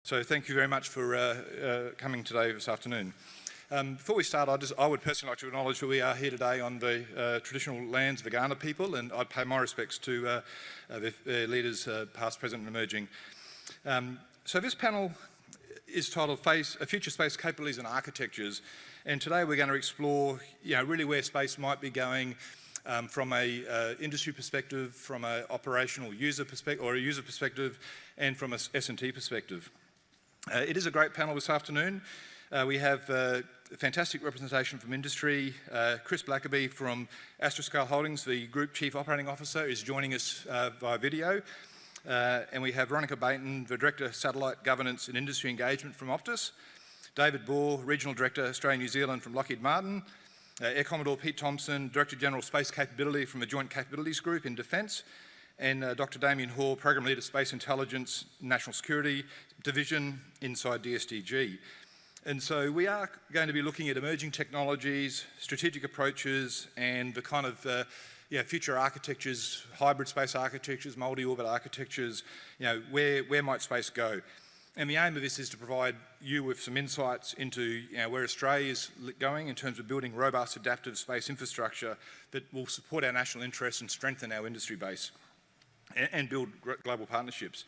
So thank you very much for coming today this afternoon. Before we start, I would personally like to acknowledge that we are here today on the traditional lands of the Kaurna people, and I'd pay my respects to their leaders, past, present and emerging. So this panel is titled Future Space Capabilities and Architectures, and today we're going to explore really where space might be going from a industry perspective, from an operational user perspective, or a user perspective, and from a S&T perspective. It is a great panel this afternoon. We have fantastic representation from industry. Chris Blackerby from Astroscale Holdings, the Group Chief Operating Officer, is joining us via video. And we have Veronica Bainton, the Director of Satellite Governance and Industry Engagement from Optus. David Bohr, Regional Director, Australia New Zealand from Lockheed Martin. Air Commodore Pete Thompson, Director General Space Capability from the Joint Capabilities Group in Defence. And Dr. Damian Hall, Program Leader, Space Intelligence, National Security Division inside DSDG. And so we are going to be looking at emerging technologies, strategic approaches, and the kind of future architectures, hybrid space architectures, multi-orbit architectures, where might space go? And the aim of this is to provide you with some insights into where Australia is going in terms of building robust, adaptive space infrastructure that will support our national interests and strengthen our industry base and build global partnerships.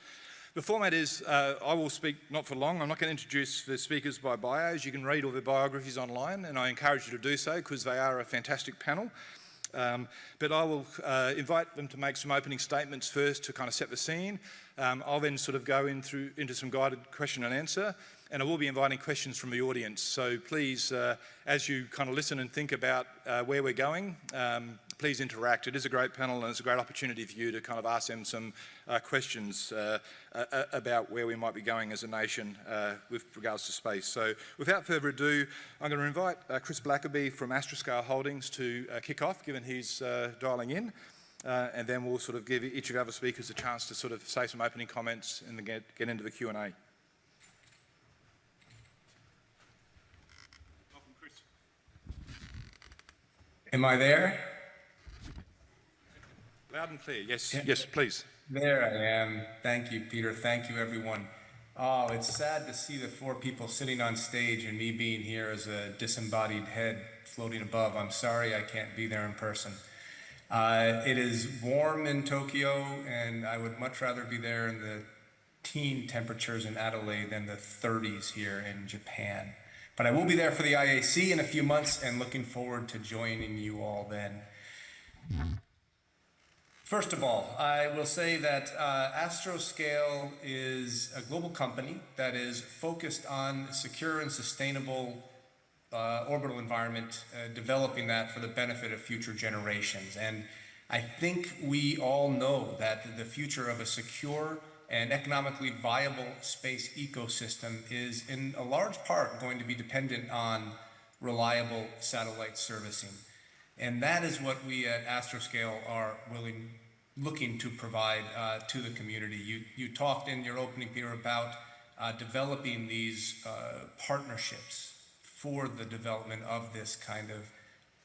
The format is, I will speak not for long. I'm not going to introduce the speakers by bios. You can read all their biographies online, and I encourage you to do so because they are a fantastic panel. But I will invite them to make some opening statements first to kind of set the scene. I'll then sort of go into some guided question and answer, and I will be inviting questions from the audience. So please, as you kind of listen and think about where we're going, please interact. It is a great panel, and it's a great opportunity for you to kind of ask them some questions about where we might be going as a nation with regards to space. So without further ado, I'm going to invite Chris Blackerby from Astroscale Holdings to kick off, given he's dialing in. And then we'll sort of give each of the other speakers a chance to sort of say some opening comments and then get into the Q&A. Welcome, Chris. Am I there? Loud and clear, yes, yes, please. There I am. Thank you, Peter. Thank you, everyone. Oh, it's sad to see the four people sitting on stage and me being here as a disembodied head floating above. I'm sorry I can't be there in person. It is warm in Tokyo, and I would much rather be there in the teen temperatures in Adelaide than the 30s here in Japan. But I will be there for the IAC in a few months and looking forward to joining you all then. First of all, I will say that Astroscale is a global company that is focused on secure and sustainable orbital environment, developing that for the benefit of future generations. And I think we all know that the future of a secure and economically viable space ecosystem is in a large part going to be dependent on reliable satellite servicing. And that is what we at Astroscale are looking to provide to the community. You talked in your opening, Peter, about developing these partnerships for the development of this kind of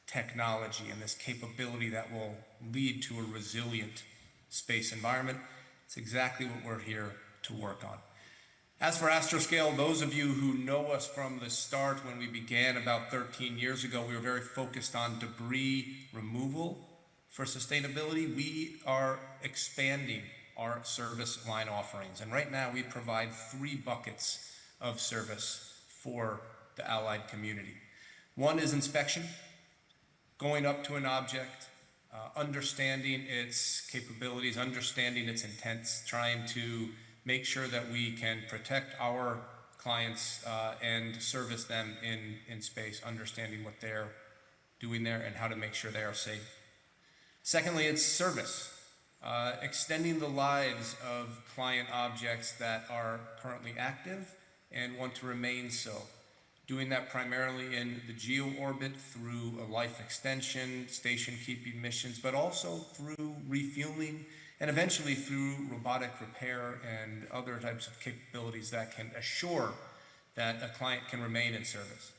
technology and this capability that will lead to a resilient space environment. It's exactly what we're here to work on. As for Astroscale, those of you who know us from the start when we began about 13 years ago, we were very focused on debris removal for sustainability. We are expanding our service line offerings. And right now we provide 3 buckets of service for the allied community. One is inspection, going up to an object, understanding its capabilities, understanding its intents, trying to make sure that we can protect our clients and service them in space, understanding what they're doing there and how to make sure they are safe. Secondly, it's service, extending the lives of client objects that are currently active and want to remain so. Doing that primarily in the geo orbit through a life extension, station keeping missions, but also through refueling and eventually through robotic repair and other types of capabilities that can assure that a client can remain in service.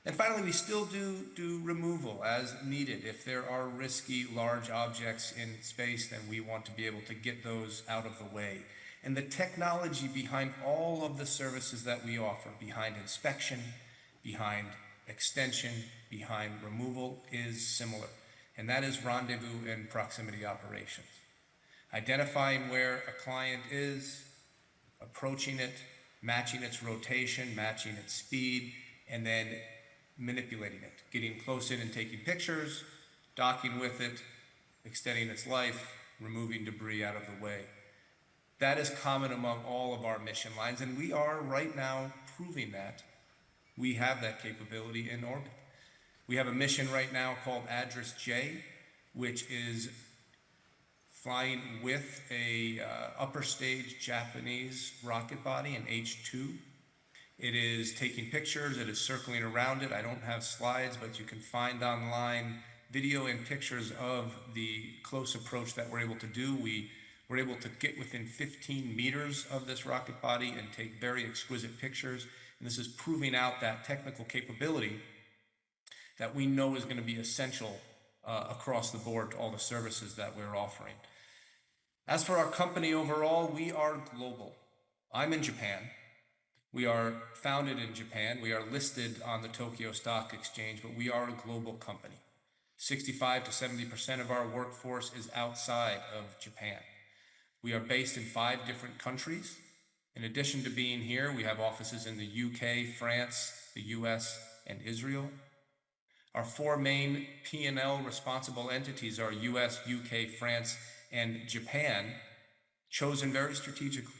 And finally, we still do removal as needed. If there are risky large objects in space, then we want to be able to get those out of the way. And the technology behind all of the services that we offer, behind inspection, behind extension, behind removal, is similar. And that is rendezvous and proximity operations. Identifying where a client is, approaching it, matching its rotation, matching its speed, and then manipulating it, getting close in and taking pictures, docking with it, extending its life, removing debris out of the way. That is common among all of our mission lines, and we are right now proving that we have that capability in orbit. We have a mission right now called ADRS-J, which is flying with a upper stage Japanese rocket body, an H-2. It is taking pictures, it is circling around it. I don't have slides, but you can find online video and pictures of the close approach that we're able to do. We were able to get within 15 meters of this rocket body and take very exquisite pictures. And this is proving out that technical capability that we know is going to be essential across the board to all the services that we're offering. As for our company overall, we are global. I'm in Japan. We are founded in Japan. We are listed on the Tokyo Stock Exchange, but we are a global company. 65 to 70% of our workforce is outside of Japan. We are based in 5 different countries. In addition to being here, we have offices in the UK, France, the US, and Israel. Our 4 main P&L responsible entities are US, UK, France, and Japan, chosen very strategically.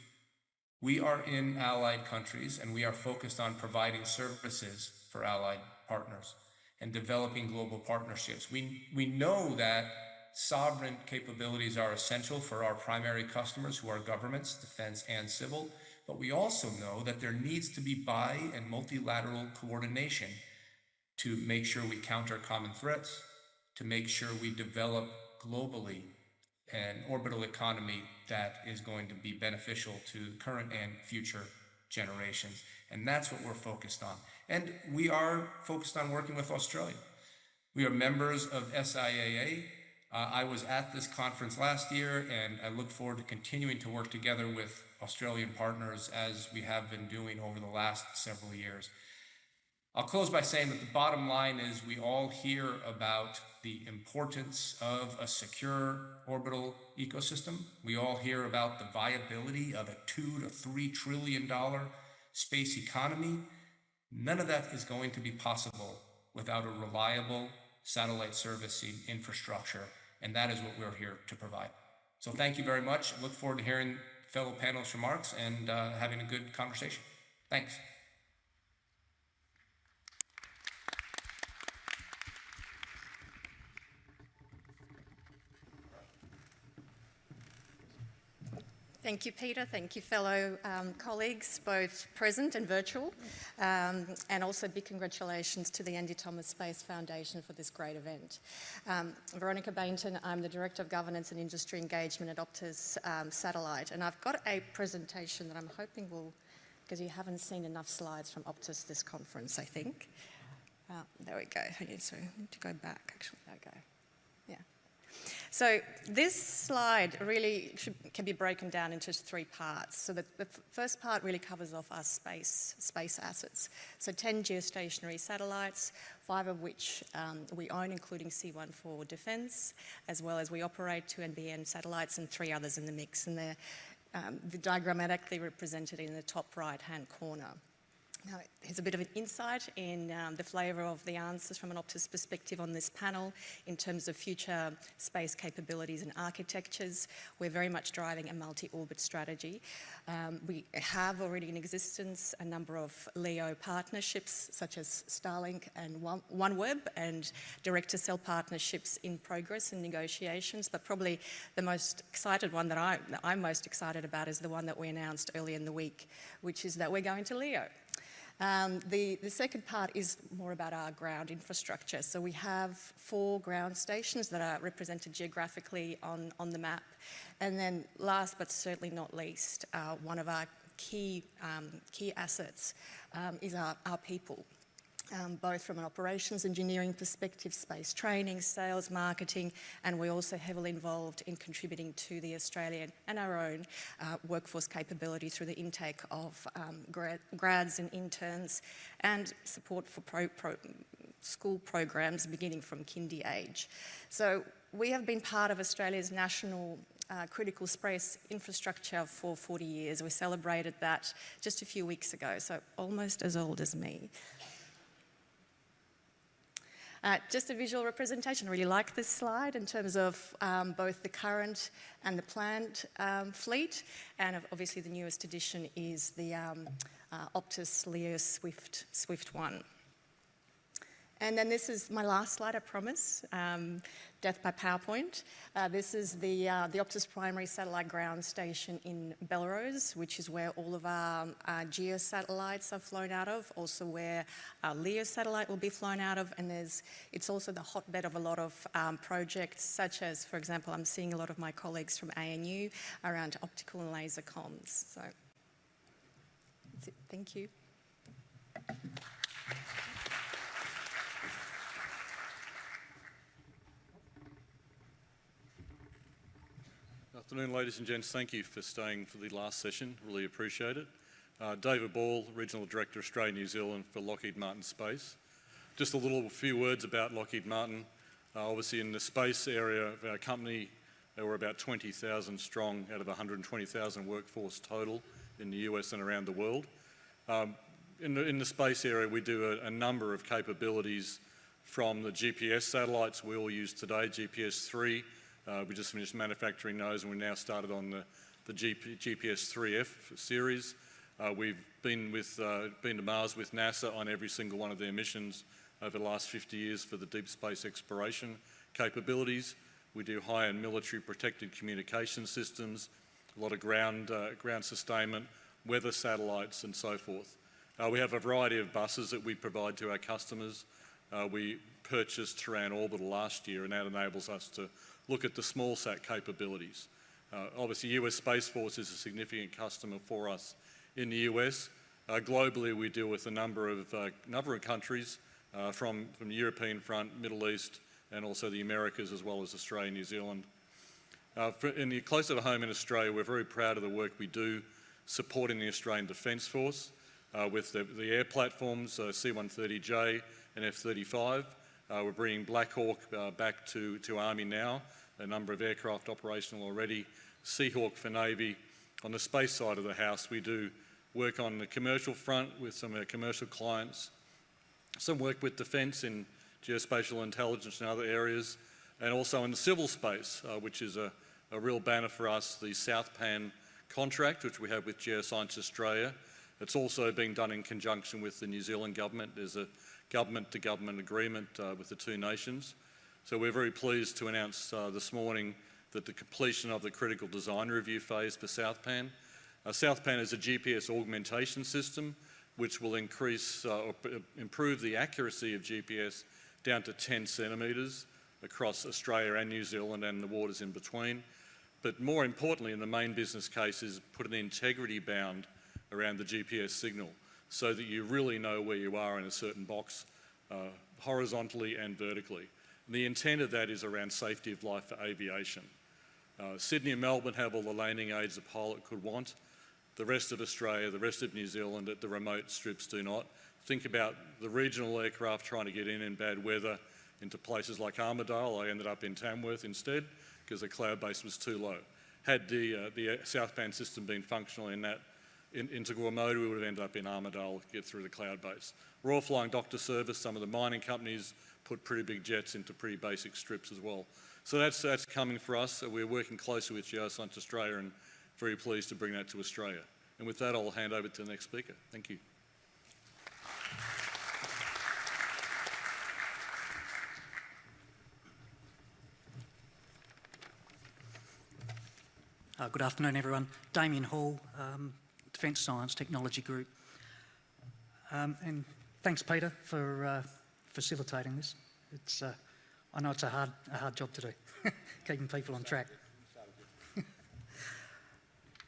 We are in allied countries, and we are focused on providing services for allied partners and developing global partnerships. We know that sovereign capabilities are essential for our primary customers, who are governments, defense, and civil, but we also know that there needs to be bi- and multilateral coordination to make sure we counter common threats, to make sure we develop globally an orbital economy that is going to be beneficial to current and future generations. And that's what we're focused on. And we are focused on working with Australia. We are members of SIAA. I was at this conference last year, and I look forward to continuing to work together with Australian partners as we have been doing over the last several years. I'll close by saying that the bottom line is we all hear about the importance of a secure orbital ecosystem. We all hear about the viability of a $2 to $3 trillion space economy. None of that is going to be possible without a reliable satellite servicing infrastructure, and that is what we're here to provide. So thank you very much. I look forward to hearing fellow panelists' remarks and having a good conversation. Thanks. Thank you, Peter. Thank you, fellow colleagues, both present and virtual. And also big congratulations to the Andy Thomas Space Foundation for this great event. Veronica Bainton, I'm the Director of Governance and Industry Engagement at Optus Satellite. And I've got a presentation that I'm hoping will, because you haven't seen enough slides from Optus this conference, I think. There we go. So I need to go back, actually. There we go. Yeah. So this slide really can be broken down into 3 parts. So the first part really covers off our space assets. So 10 geostationary satellites, 5 of which we own, including C1 for defence, as well as we operate 2 NBN satellites and 3 others in the mix. And they're diagrammatically represented in the top right-hand corner. Now, here's a bit of an insight in the flavour of the answers from an Optus perspective on this panel in terms of future space capabilities and architectures. We're very much driving a multi-orbit strategy. We have already in existence a number of LEO partnerships such as Starlink and OneWeb, and direct-to-cell partnerships in progress and negotiations, but probably the most excited one that I'm most excited about is the one that we announced early in the week, which is that we're going to LEO. The second part is more about our ground infrastructure. So we have 4 ground stations that are represented geographically on the map. And then last but certainly not least, one of our key assets is our people. both from an operations engineering perspective, space training, sales, marketing, and we're also heavily involved in contributing to the Australian and our own workforce capability through the intake of grads and interns and support for school programs beginning from kindy age. So we have been part of Australia's national critical space infrastructure for 40 years. We celebrated that just a few weeks ago, so almost as old as me. Just a visual representation. I really like this slide in terms of both the current and the planned fleet, and obviously the newest addition is the Optus LEO Swift 1. And then this is my last slide, I promise, death by PowerPoint. This is the Optus primary satellite ground station in Belrose, which is where all of our GEO satellites are flown out of, also where our LEO satellite will be flown out of, and it's also the hotbed of a lot of projects, such as, for example, I'm seeing a lot of my colleagues from ANU around optical and laser comms. So that's it. Thank you. Afternoon, ladies and gents. Thank you for staying for the last session. Really appreciate it. David Ball, Regional Director, Australia, New Zealand for Lockheed Martin Space. Just a few words about Lockheed Martin. Obviously, in the space area of our company, we're about 20,000 strong out of 120,000 workforce total in the US and around the world. In the space area, we do a number of capabilities from the GPS satellites we all use today, GPS-3. We just finished manufacturing those, and we now started on the GPS-3F series. We've been to Mars with NASA on every single one of their missions over the last 50 years for the deep space exploration capabilities. We do high-end military protected communication systems, a lot of ground sustainment, weather satellites, and so forth. We have a variety of buses that we provide to our customers. We purchased Terran Orbital last year, and that enables us to look at the SmartSat capabilities. Obviously, US Space Force is a significant customer for us in the US. Globally, we deal with a number of countries from the European front, Middle East, and also the Americas, as well as Australia and New Zealand. Closer to home in Australia, we're very proud of the work we do supporting the Australian Defence Force with the air platforms, C-130J and F-35. We're bringing Black Hawk back to Army now, a number of aircraft operational already, Seahawk for Navy. On the space side of the house, we do work on the commercial front with some of our commercial clients, some work with defence in geospatial intelligence and other areas, and also in the civil space, which is a real banner for us, the SouthPan contract, which we have with Geoscience Australia. It's also being done in conjunction with the New Zealand government. There's a government-to-government agreement with the two nations. So we're very pleased to announce this morning that the completion of the critical design review phase for SouthPan. SouthPan is a GPS augmentation system which will improve the accuracy of GPS down to 10 centimetres across Australia and New Zealand and the waters in between. But more importantly, in the main business case, is put an integrity bound around the GPS signal so that you really know where you are in a certain box, horizontally and vertically. And the intent of that is around safety of life for aviation. Sydney and Melbourne have all the landing aids a pilot could want. The rest of Australia, the rest of New Zealand at the remote strips do not. Think about the regional aircraft trying to get in bad weather into places like Armidale. I ended up in Tamworth instead because the cloud base was too low. Had the SouthPan system been functional in that integral mode, we would have ended up in Armidale to get through the cloud base. We're all flying doctor service. Some of the mining companies put pretty big jets into pretty basic strips as well. So that's coming for us. We're working closely with Geoscience Australia and very pleased to bring that to Australia. And with that, I'll hand over to the next speaker. Thank you. Good afternoon, everyone. Damian Hall, Defence Science Technology Group. And thanks, Peter, for facilitating this. I know it's a hard job to do, keeping people on track.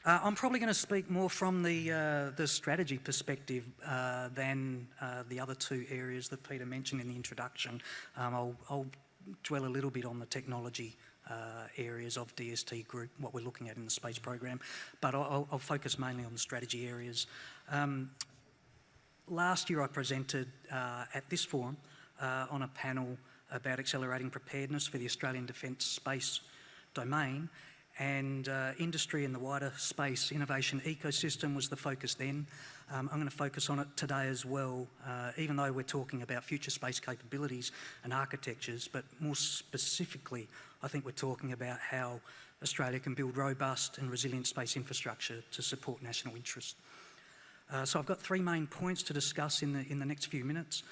I'm probably going to speak more from the strategy perspective than the other two areas that Peter mentioned in the introduction. I'll dwell a little bit on the technology areas of DST Group, what we're looking at in the space program, but I'll focus mainly on the strategy areas. Last year I presented at this forum on a panel about accelerating preparedness for the Australian defence space domain, and industry in the wider space innovation ecosystem was the focus then. I'm going to focus on it today as well, even though we're talking about future space capabilities and architectures, but more specifically, I think we're talking about how Australia can build robust and resilient space infrastructure to support national interest. So I've got three main points to discuss in the next few minutes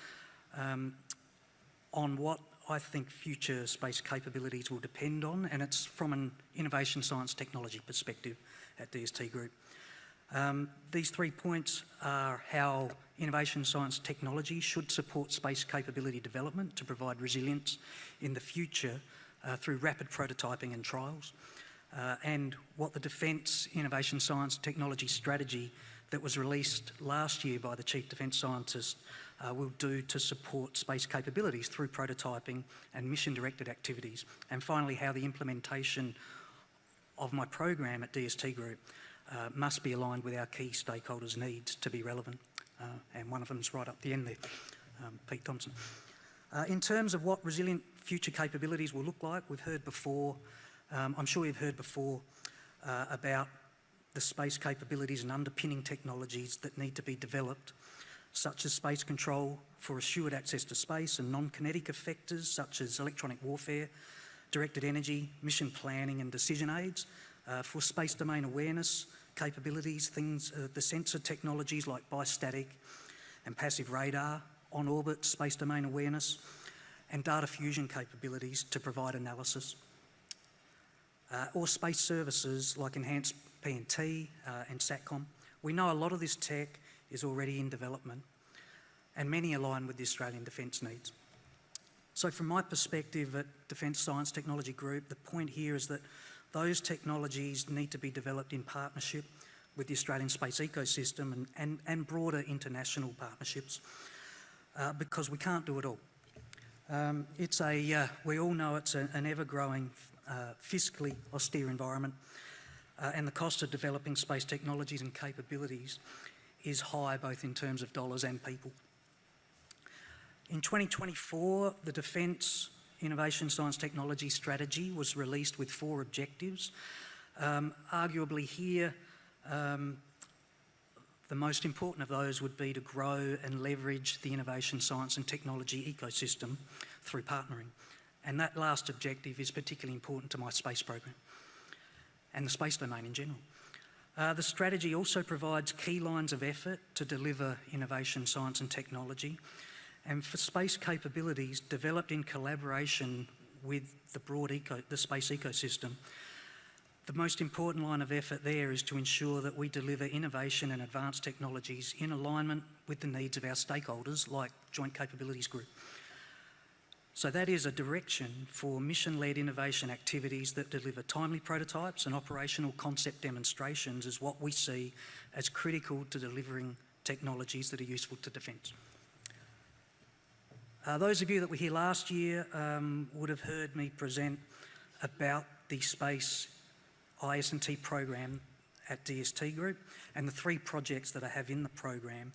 on what I think future space capabilities will depend on, and it's from an innovation science technology perspective at DST Group. These 3 points are how innovation science technology should support space capability development to provide resilience in the future through rapid prototyping and trials, and what the Defence Innovation Science Technology Strategy that was released last year by the Chief Defence Scientist will do to support space capabilities through prototyping and mission-directed activities. And finally, how the implementation of my program at DST Group must be aligned with our key stakeholders' needs to be relevant. And one of them is right up the end there, Pete Thompson. In terms of what resilient future capabilities will look like, we've heard before, I'm sure you've heard before about the space capabilities and underpinning technologies that need to be developed, such as space control for assured access to space and non-kinetic effectors such as electronic warfare, directed energy, mission planning and decision aids, for space domain awareness capabilities, the sensor technologies like bistatic and passive radar, on-orbit space domain awareness, and data fusion capabilities to provide analysis. Or space services like enhanced PNT and SATCOM. We know a lot of this tech is already in development, and many align with the Australian defence needs. So from my perspective at Defence Science Technology Group, the point here is that those technologies need to be developed in partnership with the Australian space ecosystem and broader international partnerships, because we can't do it all. We all know it's an ever-growing, fiscally austere environment, and the cost of developing space technologies and capabilities is high, both in terms of dollars and people. In 2024, the Defence Innovation Science Technology Strategy was released with 4 objectives. Arguably here, the most important of those would be to grow and leverage the innovation science and technology ecosystem through partnering. And that last objective is particularly important to my space program and the space domain in general. The strategy also provides key lines of effort to deliver innovation, science and technology, and for space capabilities developed in collaboration with the space ecosystem. The most important line of effort there is to ensure that we deliver innovation and advanced technologies in alignment with the needs of our stakeholders, like Joint Capabilities Group. So that is a direction for mission-led innovation activities that deliver timely prototypes and operational concept demonstrations is what we see as critical to delivering technologies that are useful to defence. Those of you that were here last year would have heard me present about the Space IS&T program at DST Group and the 3 projects that I have in the program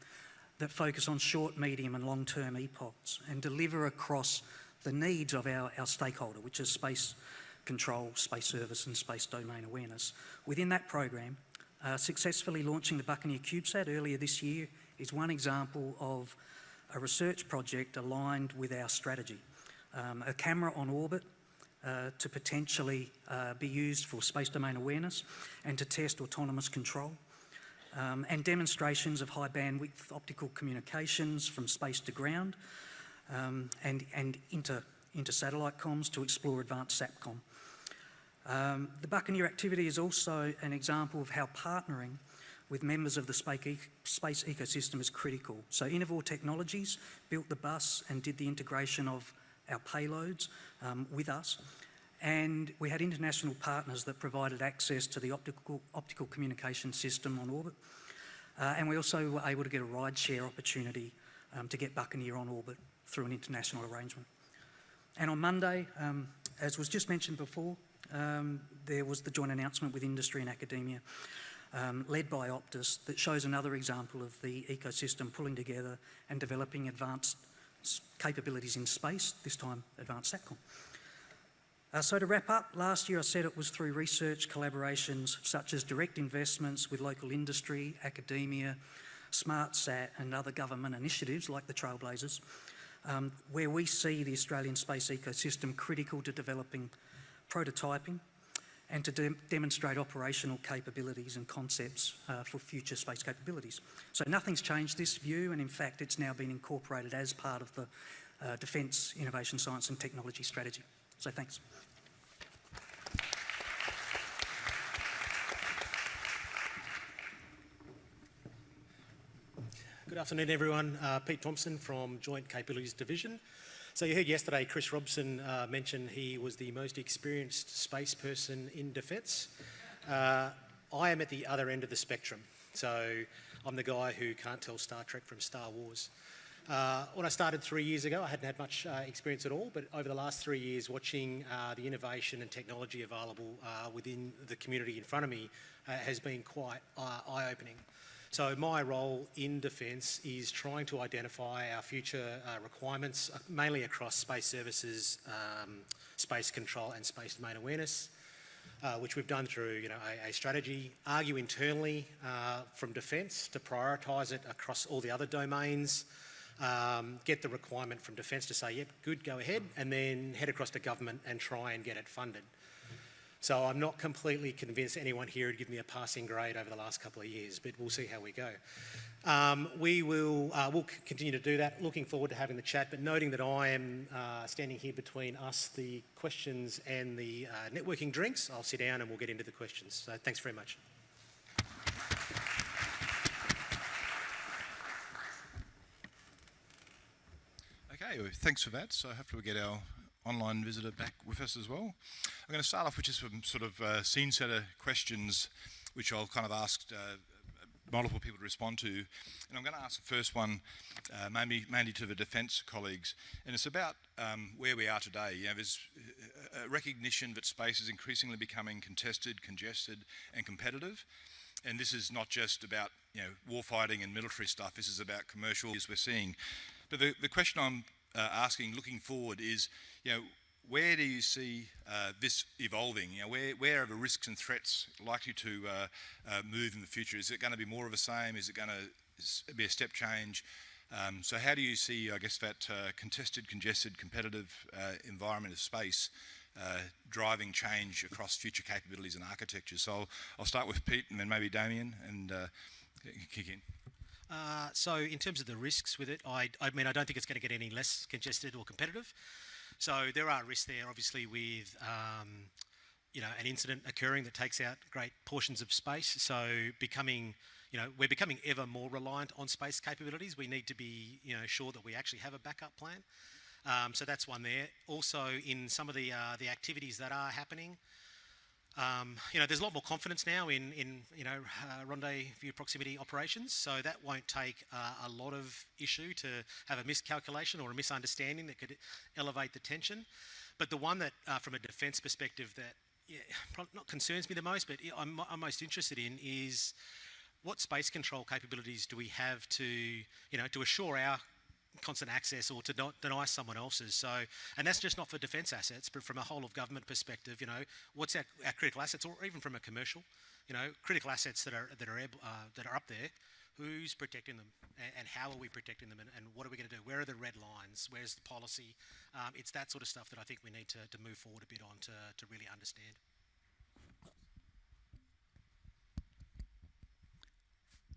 that focus on short, medium and long-term epochs and deliver across the needs of our stakeholder, which is space control, space service and space domain awareness. Within that program, successfully launching the Buccaneer CubeSat earlier this year is one example of a research project aligned with our strategy. A camera on orbit to potentially be used for space domain awareness and to test autonomous control, and demonstrations of high bandwidth optical communications from space to ground, and into satellite comms to explore advanced SATCOM. The Buccaneer activity is also an example of how partnering with members of the space ecosystem is critical. So Innovor Technologies built the bus and did the integration of our payloads with us, And we had international partners that provided access to the optical communication system on orbit. And we also were able to get a ride-share opportunity to get Buccaneer on orbit through an international arrangement. And on Monday, as was just mentioned before, there was the joint announcement with industry and academia, led by Optus, that shows another example of the ecosystem pulling together and developing advanced capabilities in space, this time advanced SATCOM. So to wrap up, last year I said it was through research collaborations such as direct investments with local industry, academia, SmartSat and other government initiatives like the Trailblazers, where we see the Australian space ecosystem critical to developing prototyping and to demonstrate operational capabilities and concepts for future space capabilities. So nothing's changed this view, and in fact it's now been incorporated as part of the Defence Innovation Science and Technology Strategy. So thanks. Good afternoon, everyone. Pete Thompson from Joint Capabilities Division. So you heard yesterday Chris Robson mention he was the most experienced space person in defence. I am at the other end of the spectrum. So I'm the guy who can't tell Star Trek from Star Wars. When I started 3 years ago, I hadn't had much experience at all, but over the last 3 years, watching the innovation and technology available within the community in front of me has been quite eye-opening. So my role in defence is trying to identify our future requirements, mainly across space services, space control and space domain awareness, which we've done through a strategy, argue internally from defence to prioritise it across all the other domains, get the requirement from defence to say, yep, good, go ahead, and then head across to government and try and get it funded. So I'm not completely convinced anyone here would give me a passing grade over the last couple of years, but we'll see how we go. We'll continue to do that, looking forward to having the chat, but noting that I am standing here between us, the questions and the networking drinks. I'll sit down and we'll get into the questions. So thanks very much. Okay, well, thanks for that. So hopefully we get our online visitor back with us as well. I'm going to start off with just some sort of scene setter questions, which I'll kind of ask multiple people to respond to. And I'm going to ask the first one mainly to the defence colleagues. And it's about where we are today. There's a recognition that space is increasingly becoming contested, congested and competitive. And this is not just about warfighting and military stuff. This is about commercial, as we're seeing. But the question I'm asking, looking forward, is where do you see this evolving? Where are the risks and threats likely to move in the future? Is it going to be more of the same? Is it going to be a step change? So how do you see, I guess, that contested, congested, competitive environment of space driving change across future capabilities and architecture? So I'll start with Pete and then maybe Damian and kick in. So in terms of the risks with it, I mean, I don't think it's going to get any less congested or competitive. So there are risks there, obviously, with an incident occurring that takes out great portions of space. So we're becoming ever more reliant on space capabilities. We need to be sure that we actually have a backup plan. So that's one there. Also, in some of the activities that are happening, there's a lot more confidence now in rendezvous proximity operations, so that won't take a lot of issue to have a miscalculation or a misunderstanding that could elevate the tension. But the one that, from a defence perspective, that not concerns me the most, but I'm most interested in is what space control capabilities do we have to assure our constant access or to not deny someone else's. So, and that's just not for defence assets, but from a whole of government perspective, what's our critical assets, or even from a commercial, critical assets that are up there, who's protecting them, and how are we protecting them, and what are we going to do? Where are the red lines? Where's the policy? It's that sort of stuff that I think we need to move forward a bit on to really understand.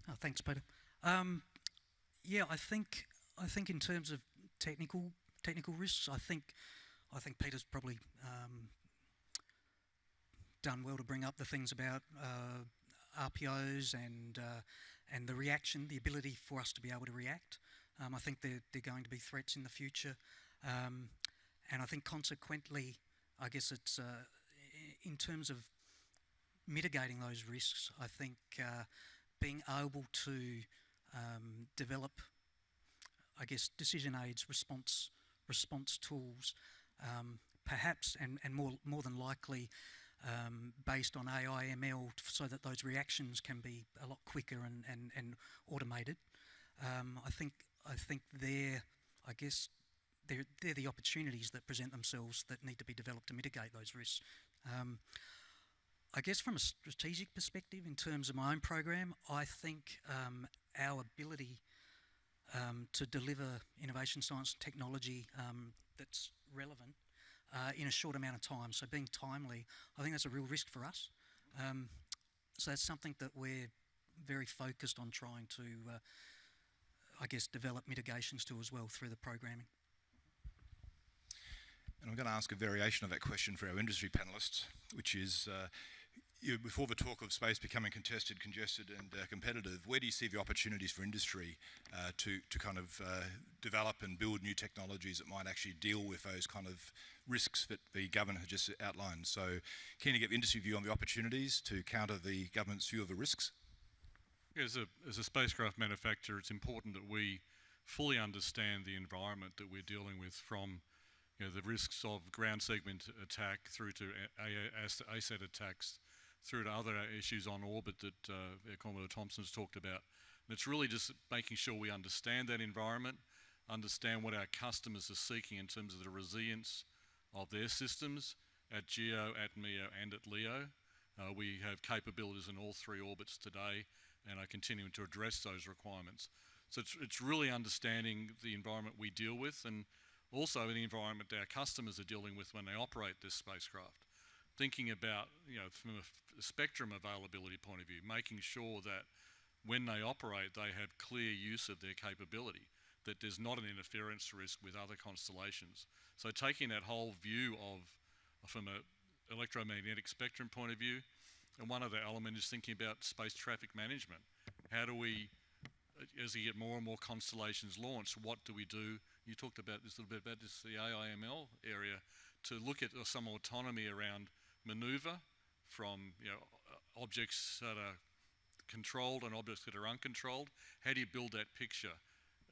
Oh, thanks, Peter. I think in terms of technical risks, I think Peter's probably done well to bring up the things about RPOs and the reaction, the ability for us to be able to react. I think they're going to be threats in the future, and I think consequently, I guess it's in terms of mitigating those risks. I think being able to develop, I guess, decision aids, response tools, perhaps and more than likely based on AI ML, so that those reactions can be a lot quicker and automated. I think they're the opportunities that present themselves that need to be developed to mitigate those risks. I guess from a strategic perspective, in terms of my own program, I think our ability to deliver innovation, science, and technology that's relevant in a short amount of time, so being timely, I think that's a real risk for us. So that's something that we're very focused on trying to, I guess, develop mitigations to as well through the programming. And I'm going to ask a variation of that question for our industry panellists, which is, before the talk of space becoming contested, congested and competitive, where do you see the opportunities for industry to kind of develop and build new technologies that might actually deal with those kind of risks that the government has just outlined? So keen to get the industry view on the opportunities to counter the government's view of the risks. As a spacecraft manufacturer, it's important that we fully understand the environment that we're dealing with, from the risks of ground segment attack through to ASAT attacks, through to other issues on orbit that Commodore Thompson's talked about. And it's really just making sure we understand that environment, understand what our customers are seeking in terms of the resilience of their systems at GEO, at MEO and at LEO. We have capabilities in all three orbits today and are continuing to address those requirements. So it's really understanding the environment we deal with, and also the environment our customers are dealing with when they operate this spacecraft. Thinking about, from a spectrum availability point of view, making sure that when they operate, they have clear use of their capability, that there's not an interference risk with other constellations. So taking that whole view from an electromagnetic spectrum point of view, and one other element is thinking about space traffic management. How do we, as we get more and more constellations launched, what do we do? You talked about this a little bit about this, the AIML area, to look at some autonomy around manoeuvre from objects that are controlled and objects that are uncontrolled. How do you build that picture?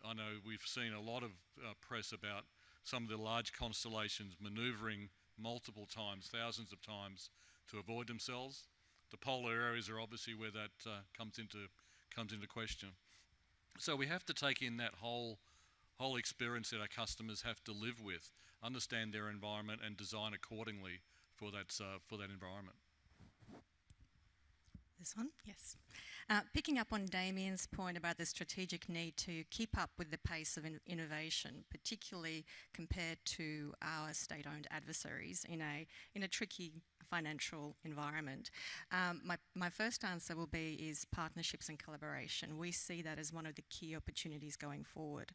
I know we've seen a lot of press about some of the large constellations manoeuvring multiple times, thousands of times, to avoid themselves. The polar areas are obviously where that comes into question. So we have to take in that whole experience that our customers have to live with, understand their environment and design accordingly for that environment. This one? Yes. Picking up on Damian's point about the strategic need to keep up with the pace of innovation, particularly compared to our state-owned adversaries in a tricky financial environment. My first answer will be partnerships and collaboration. We see that as one of the key opportunities going forward.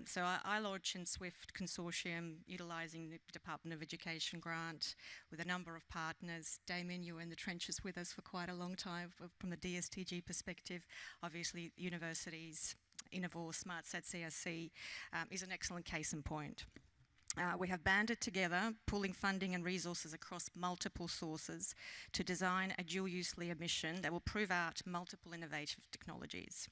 So I launched in Swift consortium utilising the Department of Education grant with a number of partners. Damian, you were in the trenches with us for quite a long time from the DSTG perspective. Obviously, universities, Innovor, SmartSat, CRC is an excellent case in point. We have banded together, pooling funding and resources across multiple sources to design a dual-use LEO mission that will prove out multiple innovative technologies.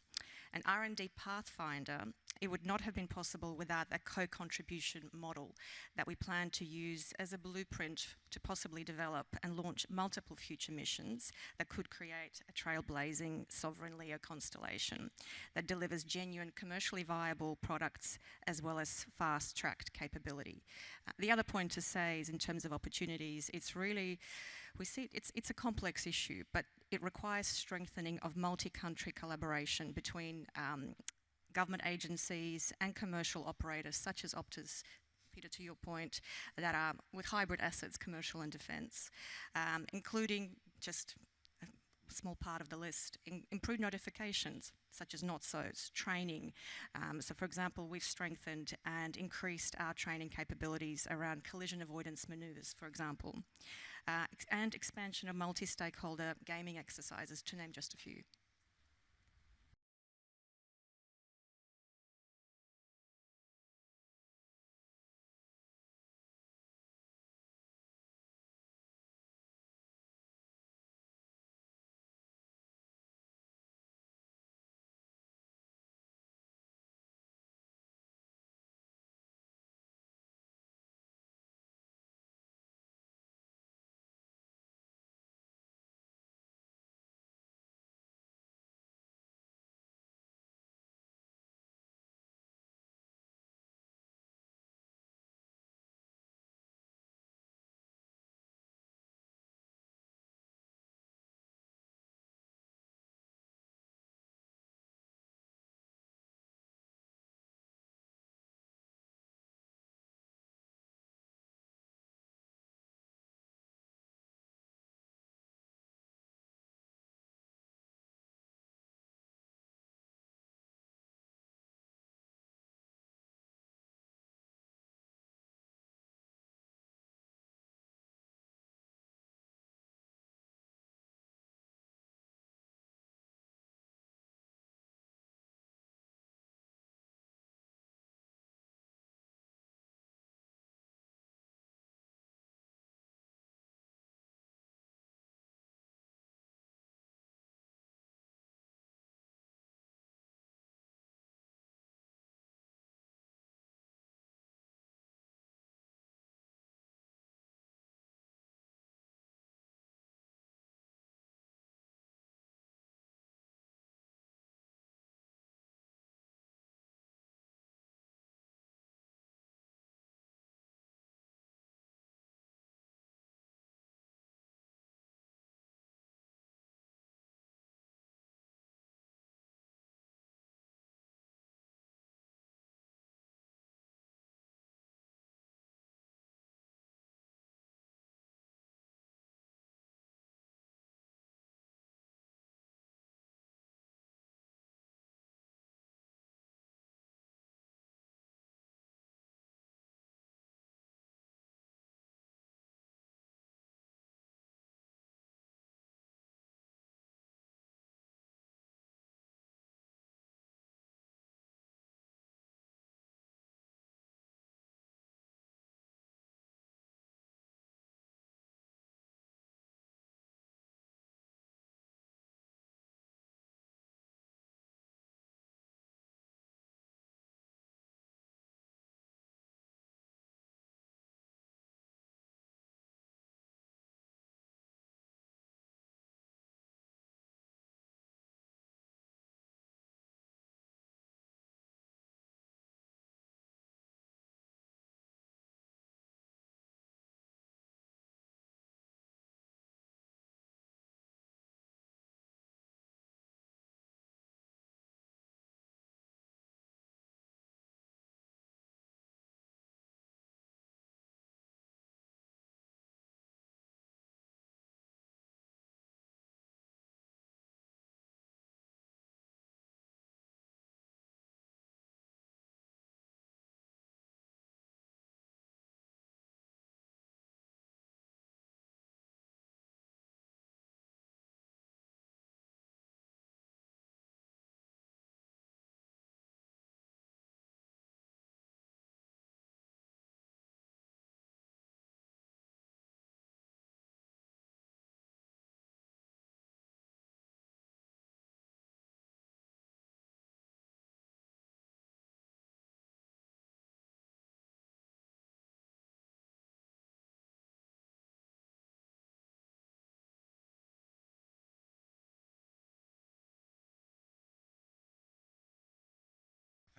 An R&D pathfinder, it would not have been possible without a co-contribution model that we plan to use as a blueprint to possibly develop and launch multiple future missions that could create a trailblazing sovereign LEO constellation that delivers genuine commercially viable products as well as fast-tracked capability. The other point to say is in terms of opportunities, it's a complex issue, but it requires strengthening of multi-country collaboration between government agencies and commercial operators such as Optus, Peter, to your point, that are with hybrid assets, commercial and defence, including just a small part of the list, improved notifications such as not-sos, training. So for example, we've strengthened and increased our training capabilities around collision avoidance manoeuvres, for example, and expansion of multi-stakeholder gaming exercises, to name just a few.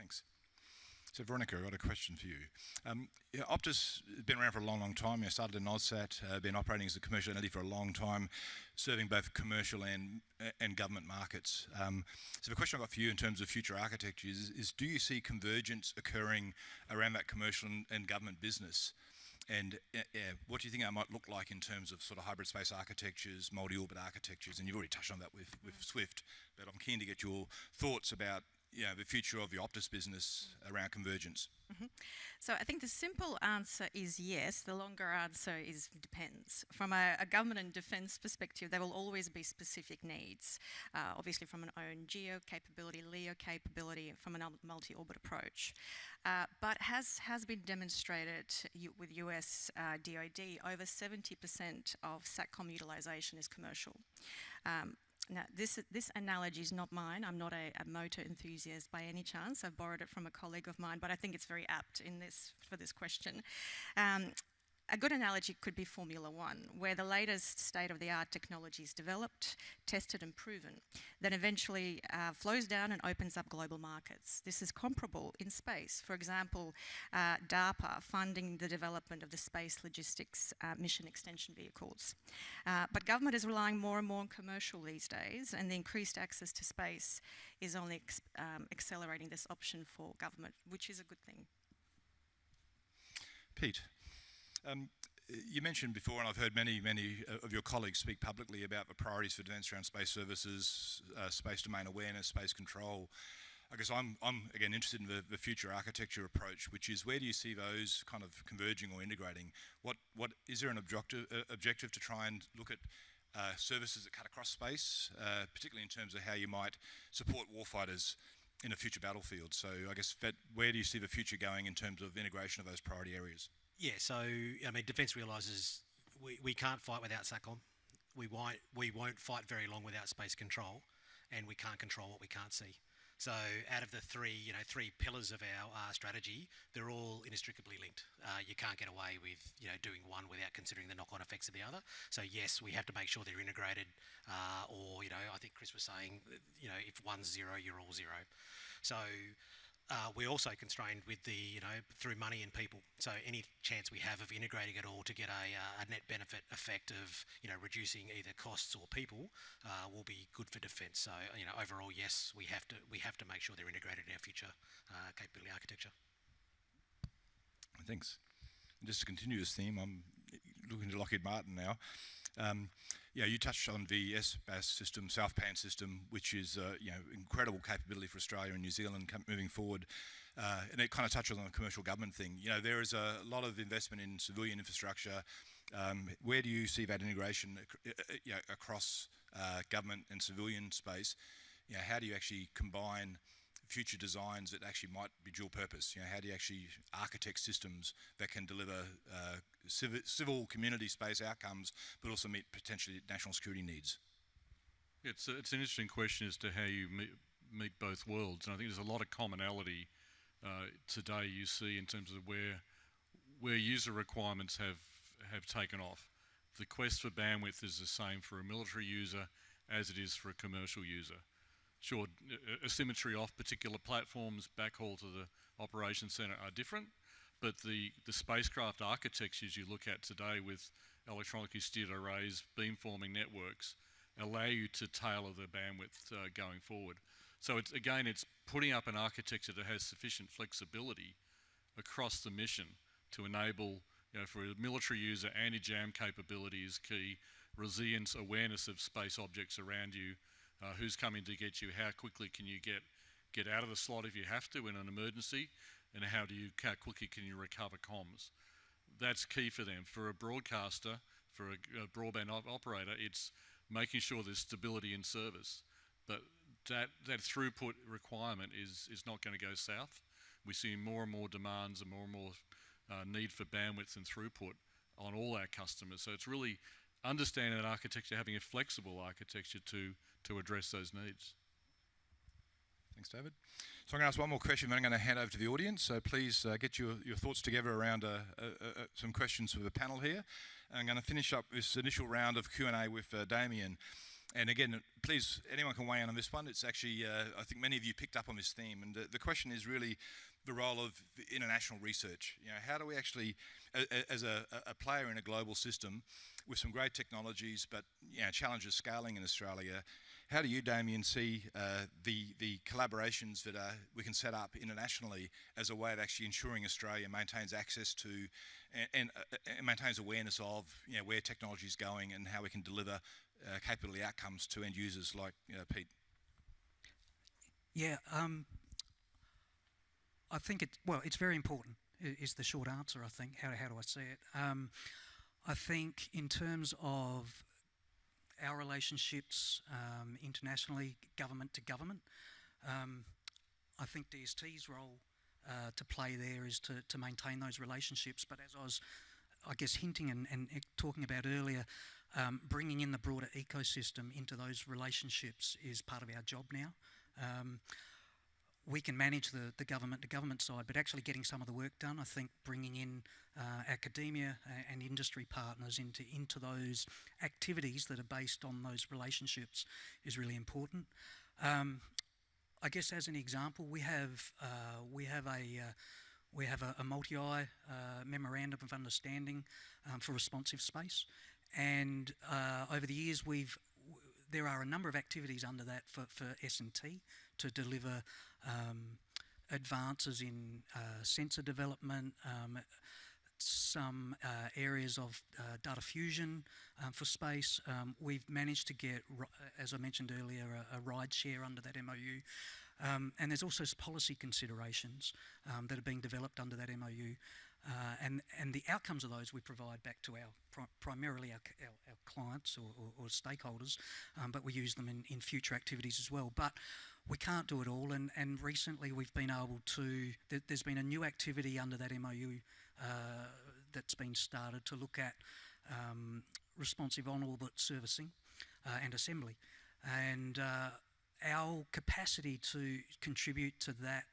Thanks. So Veronica, I've got a question for you. Optus has been around for a long, long time. Started in AusSat, been operating as a commercial entity for a long time, serving both commercial and government markets. So the question I've got for you in terms of future architecture is do you see convergence occurring around that commercial and government business? And what do you think that might look like in terms of sort of hybrid space architectures, multi-orbit architectures? And you've already touched on that with Swift, but I'm keen to get your thoughts about the future of the Optus business around convergence. So I think the simple answer is yes. The longer answer is depends. From a government and defence perspective, there will always be specific needs. Obviously from an own GEO capability, LEO capability, from a multi-orbit approach. But has been demonstrated with US DoD, over 70% of SATCOM utilisation is commercial. Now, this analogy is not mine. I'm not a motor enthusiast by any chance. I've borrowed it from a colleague of mine, but I think it's very apt for this question. A good analogy could be Formula One, where the latest state-of-the-art technology is developed, tested and proven, then eventually flows down and opens up global markets. This is comparable in space. For example, DARPA funding the development of the space logistics mission extension vehicles. But government is relying more and more on commercial these days, and the increased access to space is only accelerating this option for government, which is a good thing. Pete. You mentioned before, and I've heard many of your colleagues speak publicly about the priorities for defence around space services, space domain awareness, space control. I guess I'm again interested in the future architecture approach, which is where do you see those kind of converging or integrating? What is there an objective to try and look at services that cut across space, particularly in terms of how you might support warfighters in a future battlefield? So I guess where do you see the future going in terms of integration of those priority areas? Yeah, so I mean, Defence realises we can't fight without SATCOM. We won't fight very long without space control, and we can't control what we can't see. So out of the three pillars of our strategy, they're all inextricably linked. You can't get away with doing one without considering the knock-on effects of the other. So yes, we have to make sure they're integrated, or I think Chris was saying, if one's zero, you're all zero. So. We're also constrained with through money and people. So any chance we have of integrating it all to get a net benefit effect of reducing either costs or people will be good for defence. So overall, yes, we have to make sure they're integrated in our future capability architecture. Thanks. And just to continue this theme, I'm looking to Lockheed Martin now. You touched on the SBAS system, South PAN system, which is incredible capability for Australia and New Zealand moving forward. And it kind of touches on the commercial government thing. There is a lot of investment in civilian infrastructure. Where do you see that integration across government and civilian space? How do you actually combine future designs that actually might be dual purpose? How do you actually architect systems that can deliver civil community space outcomes, but also meet potentially national security needs? It's an interesting question as to how you meet both worlds, and I think there's a lot of commonality today you see in terms of where user requirements have taken off. The quest for bandwidth is the same for a military user as it is for a commercial user. Sure, asymmetry off particular platforms, backhaul to the operations centre are different, but the spacecraft architectures you look at today with electronically steered arrays, beamforming networks, allow you to tailor the bandwidth going forward. So it's putting up an architecture that has sufficient flexibility across the mission to enable, for a military user, anti-jam capability is key, resilience, awareness of space objects around you, who's coming to get you, how quickly can you get out of the slot if you have to in an emergency, and how quickly can you recover comms. That's key for them. For a broadcaster, for a broadband operator, it's making sure there's stability in service. But that throughput requirement is not going to go south. We see more and more demands and more need for bandwidth and throughput on all our customers. So it's really understanding that architecture, having a flexible architecture to address those needs. Thanks, David. So I'm going to ask one more question, then I'm going to hand over to the audience. So please get your thoughts together around some questions for the panel here. And I'm going to finish up this initial round of Q&A with Damian. And again, please, anyone can weigh in on this one. It's actually, I think many of you picked up on this theme, and the question is really the role of international research. You know, how do we actually, as a player in a global system with some great technologies, but challenges scaling in Australia, how do you, Damian, see the collaborations that we can set up internationally as a way of actually ensuring Australia maintains access to and maintains awareness of where technology is going and how we can deliver capability outcomes to end users like Pete? Yeah, I think it's very important is the short answer, I think. How do I see it? I think in terms of our relationships internationally, government to government, I think DST's role to play there is to maintain those relationships. But as I was, I guess, hinting and talking about earlier, bringing in the broader ecosystem into those relationships is part of our job now. We can manage the government-to-government side, but actually getting some of the work done, I think bringing in academia and industry partners into those activities that are based on those relationships is really important. I guess as an example, we have a multi-eye memorandum of understanding for responsive space, and over the years there are a number of activities under that for S&T to deliver advances in sensor development, some areas of data fusion for space. We've managed to get, as I mentioned earlier, a ride share under that MOU. And there's also policy considerations that are being developed under that MOU. And the outcomes of those we provide back to primarily our clients or stakeholders, but we use them in future activities as well. But we can't do it all, and recently we've been able to, there's been a new activity under that MOU that's been started to look at responsive on-orbit servicing and assembly. And our capacity to contribute to that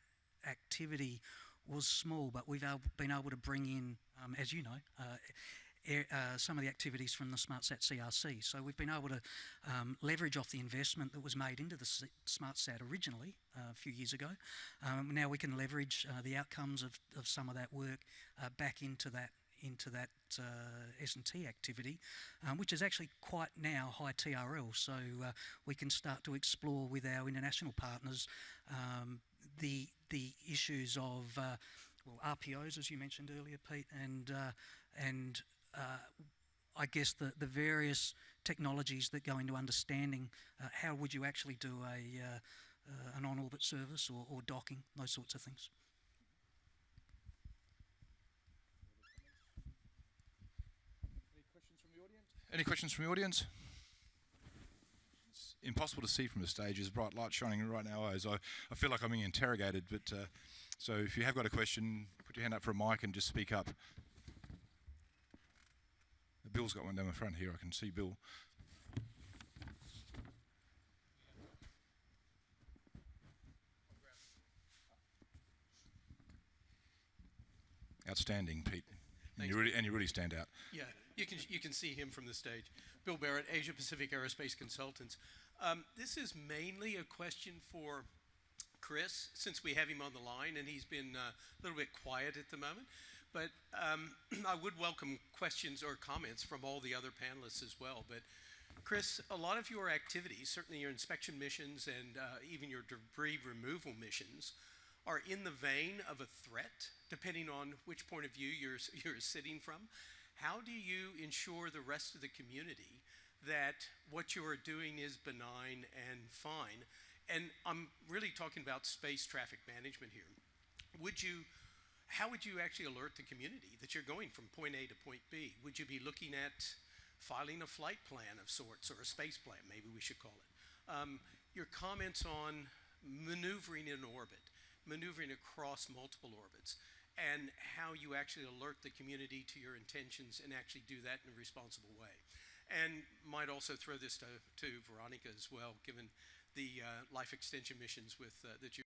activity was small, but we've been able to bring in, as you know, some of the activities from the SmartSat CRC. So we've been able to leverage off the investment that was made into the SmartSat originally a few years ago. Now we can leverage the outcomes of some of that work back into that S&T activity, which is actually quite now high TRL. So we can start to explore with our international partners the issues of RPOs, as you mentioned earlier, Pete, and I guess the various technologies that go into understanding how would you actually do an on-orbit service or docking, those sorts of things. Any questions from the audience? It's impossible to see from the stage. There's bright light shining right in our eyes. I feel like I'm being interrogated, but so if you have got a question, put your hand up for a mic and just speak up. Bill's got one down the front here. I can see Bill. Outstanding, Pete. And you really stand out. Yeah, you can see him from the stage. Bill Barrett, Asia Pacific Aerospace Consultants. This is mainly a question for Chris, since we have him on the line, and he's been a little bit quiet at the moment. But I would welcome questions or comments from all the other panelists as well. But Chris, a lot of your activities, certainly your inspection missions and even your debris removal missions, are in the vein of a threat, depending on which point of view you're sitting from. How do you ensure the rest of the community that what you are doing is benign and fine? And I'm really talking about space traffic management here. How would you actually alert the community that you're going from point A to point B? Would you be looking at filing a flight plan of sorts, or a space plan, maybe we should call it? Your comments on maneuvering in orbit, maneuvering across multiple orbits, and how you actually alert the community to your intentions and actually do that in a responsible way. And might also throw this to Veronica as well, given the life extension missions that you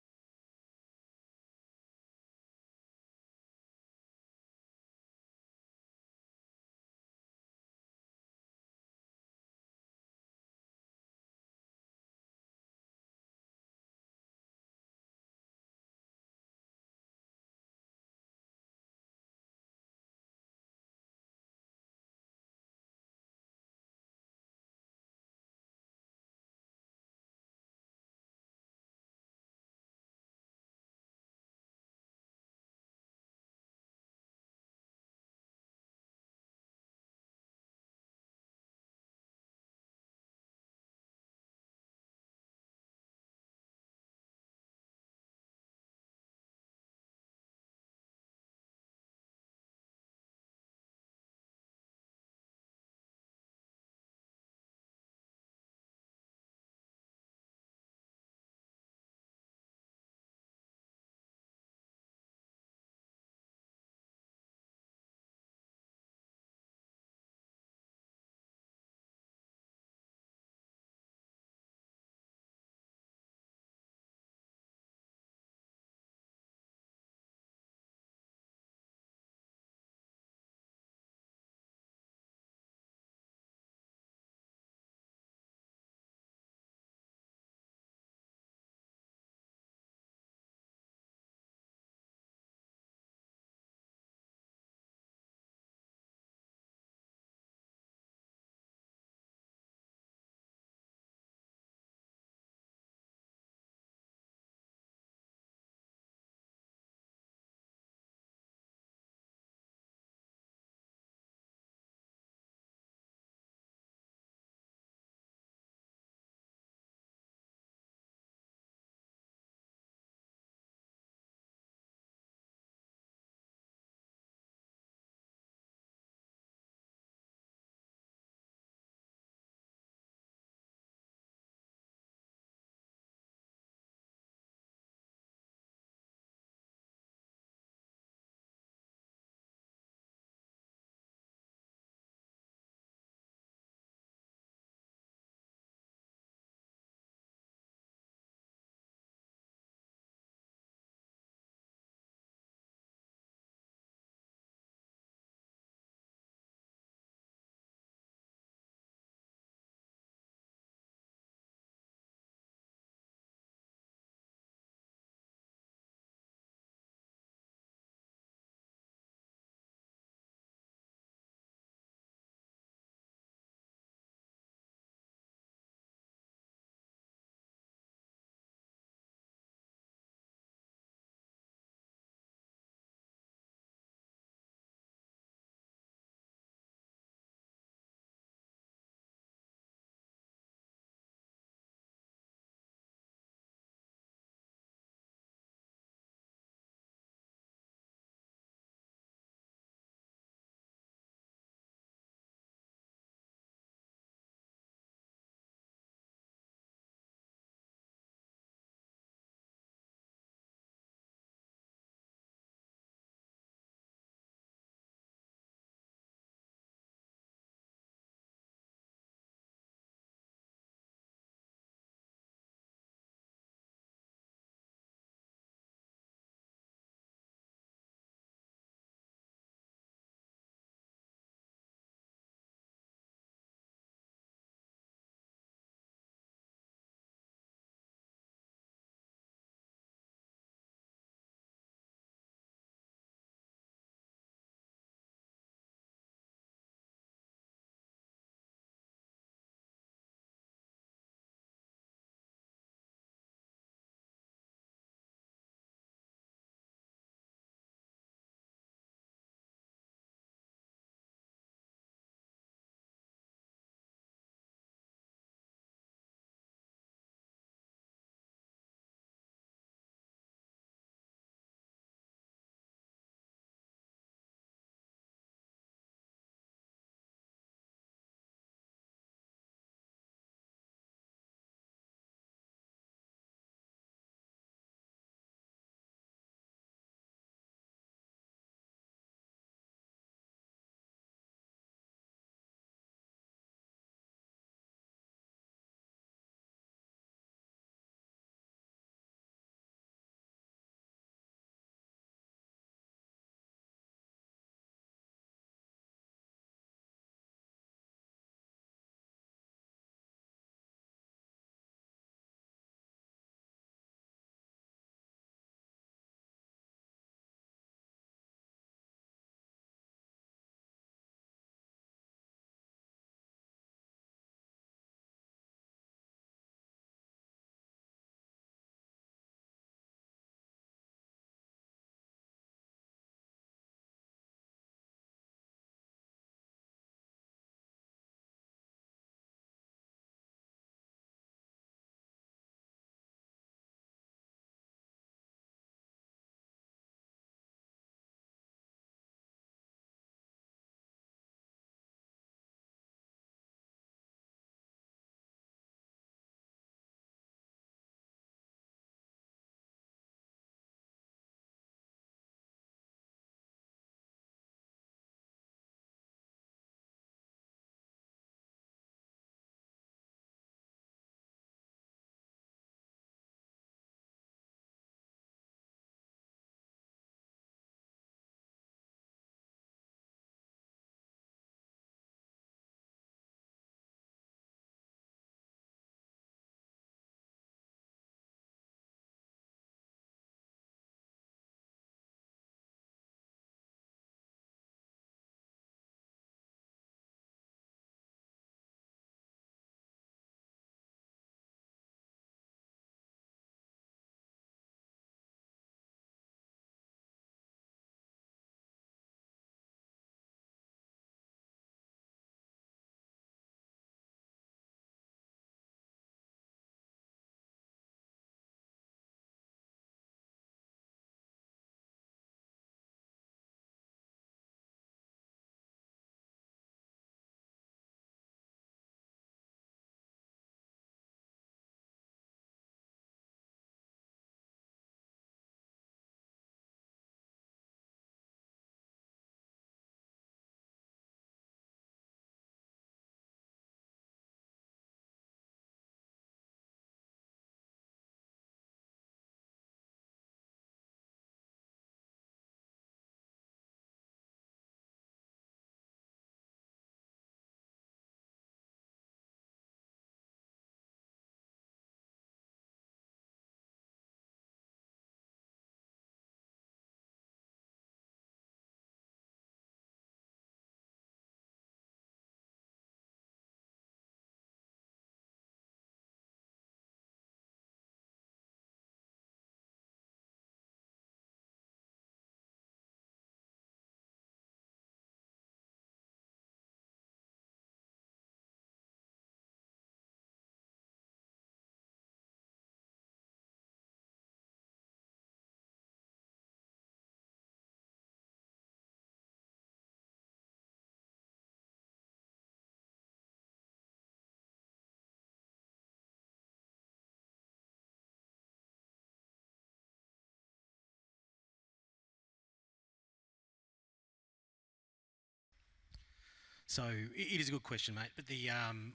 So it is a good question, mate. But the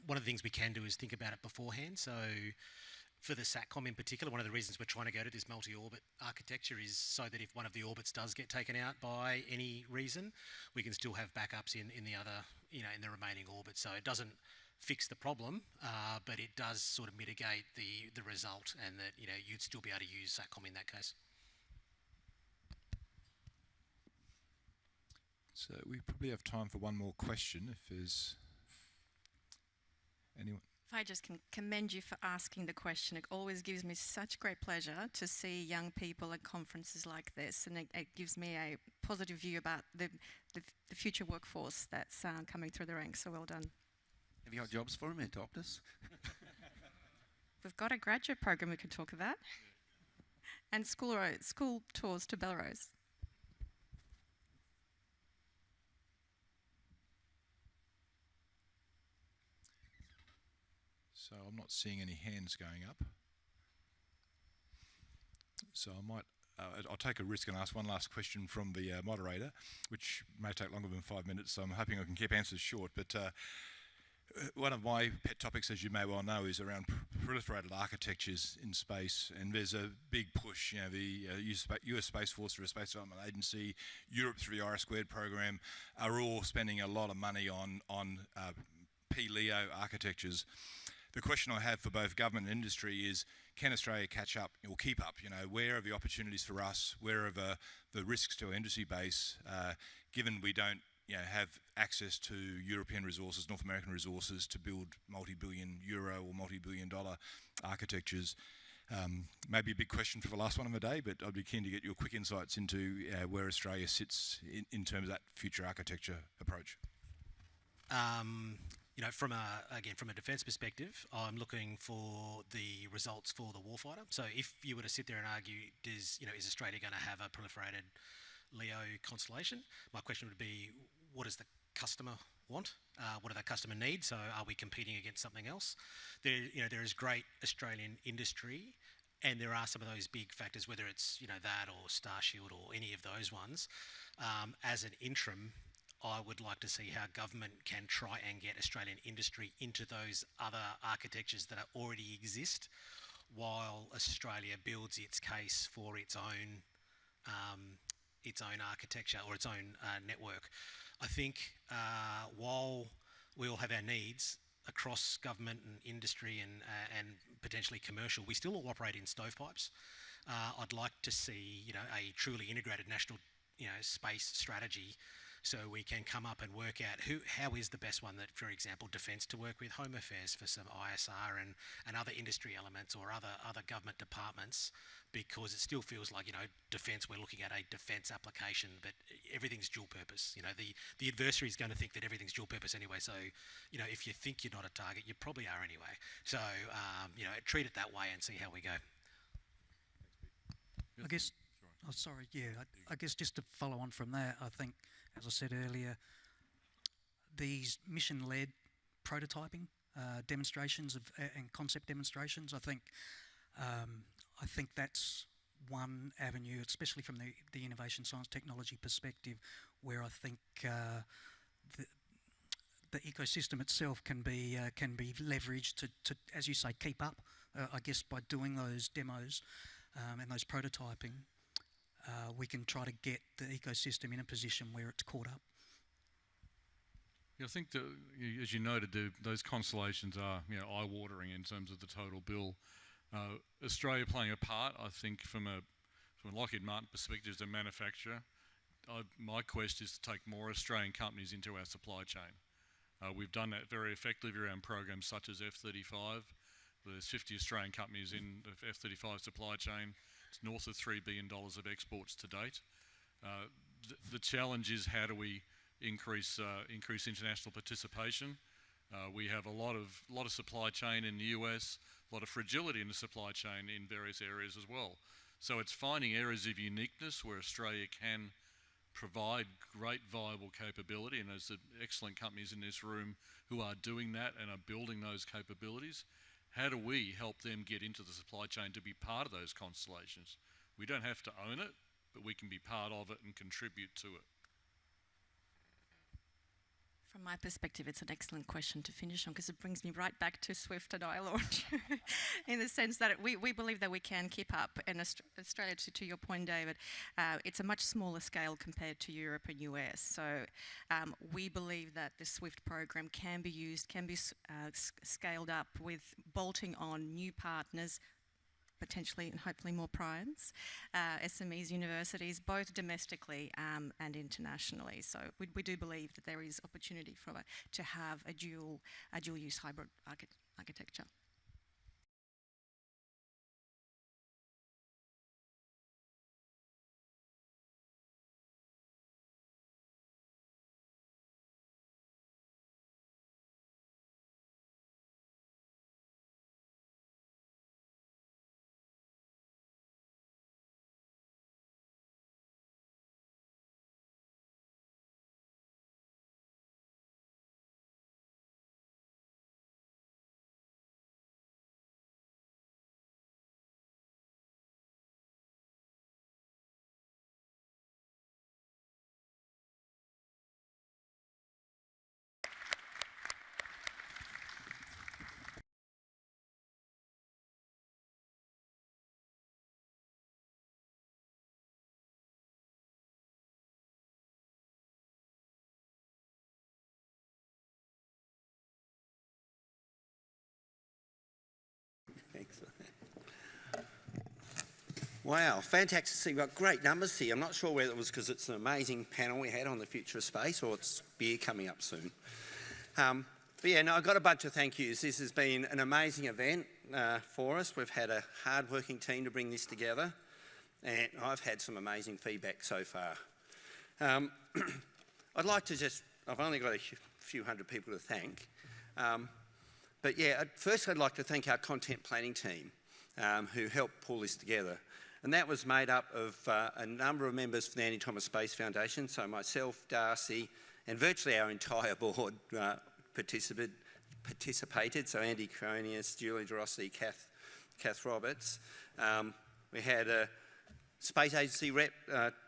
one of the things we can do is think about it beforehand. So for the SATCOM in particular, one of the reasons we're trying to go to this multi-orbit architecture is so that if one of the orbits does get taken out by any reason, we can still have backups in the other, in the remaining orbits. So it doesn't fix the problem, but it does sort of mitigate the result, and that you'd still be able to use SATCOM in that case. So we probably have time for one more question if there's anyone. If I just can commend you for asking the question, it always gives me such great pleasure to see young people at conferences like this, and it gives me a positive view about the future workforce that's coming through the ranks. So well done. Have you got jobs for him at Optus? We've got a graduate program we can talk about, and school tours to Belrose. So I'm not seeing any hands going up. So I might, I'll take a risk and ask one last question from the moderator, which may take longer than 5 minutes, so I'm hoping I can keep answers short. But one of my pet topics, as you may well know, is around proliferated architectures in space, and there's a big push. The US Space Force through the Space Development Agency, Europe through the IRIS² program, are all spending a lot of money on P-LEO architectures. The question I have for both government and industry is, can Australia catch up or keep up? Where are the opportunities for us? Where are the risks to our industry base, given we don't have access to European resources, North American resources to build multi-billion euro or multi-billion dollar architectures? Maybe a big question for the last one of the day, but I'd be keen to get your quick insights into where Australia sits in terms of that future architecture approach. From a defence perspective, I'm looking for the results for the warfighter. So if you were to sit there and argue, is Australia going to have a proliferated LEO constellation? My question would be, what does the customer want? What do the customer need? So are we competing against something else? There is great Australian industry, and there are some of those big factors, whether it's that or Starshield or any of those ones. As an interim, I would like to see how government can try and get Australian industry into those other architectures that already exist, while Australia builds its case for its own architecture or its own network. I think while we all have our needs across government and industry and potentially commercial, we still all operate in stovepipes. I'd like to see a truly integrated national space strategy, so we can come up and work out how is the best one that, for example, Defence to work with, Home Affairs for some ISR and other industry elements or other government departments, because it still feels like, Defence, we're looking at a defence application, but everything's dual purpose. The adversary is going to think that everything's dual purpose anyway, so, if you think you're not a target, you probably are anyway. So, treat it that way and see how we go. I guess, I guess just to follow on from that, I think, as I said earlier, these mission-led prototyping demonstrations and concept demonstrations, I think that's one avenue, especially from the innovation science technology perspective, where I think the ecosystem itself can be leveraged to, as you say, keep up. I guess by doing those demos and those prototyping, we can try to get the ecosystem in a position where it's caught up. Yeah, I think that, as you noted, those constellations are eye-watering in terms of the total bill. Australia playing a part, I think, from a Lockheed Martin perspective as a manufacturer, my quest is to take more Australian companies into our supply chain. We've done that very effectively around programs such as F-35. There's 50 Australian companies in the F-35 supply chain. It's north of $3 billion of exports to date. The challenge is, how do we increase international participation? We have a lot of supply chain in the US, a lot of fragility in the supply chain in various areas as well. So it's finding areas of uniqueness where Australia can provide great viable capability, and there's excellent companies in this room who are doing that and are building those capabilities. How do we help them get into the supply chain to be part of those constellations? We don't have to own it, but we can be part of it and contribute to it. From my perspective, it's an excellent question to finish on because it brings me right back to Swift and I launch in the sense that we believe that we can keep up. And Australia, to your point, David, it's a much smaller scale compared to Europe and US. So we believe that the Swift program can be used, can be scaled up with bolting on new partners, potentially and hopefully more primes, SMEs, universities, both domestically and internationally. So we do believe that there is opportunity to have a dual use hybrid architecture. Excellent. Wow, fantastic to see. We've got great numbers here. I'm not sure whether it was because it's an amazing panel we had on the future of space or it's beer coming up soon. But yeah, no, I've got a bunch of thank yous. This has been an amazing event for us. We've had a hard-working team to bring this together, and I've had some amazing feedback so far. I'd like to I've only got a few hundred people to thank. But yeah, first I'd like to thank our content planning team who helped pull this together. And that was made up of a number of members from the Andy Thomas Space Foundation, so myself, Darcy, and virtually our entire board participated. So Andy Cronius, Julie DeRossi, Kath Roberts. We had a Space Agency rep,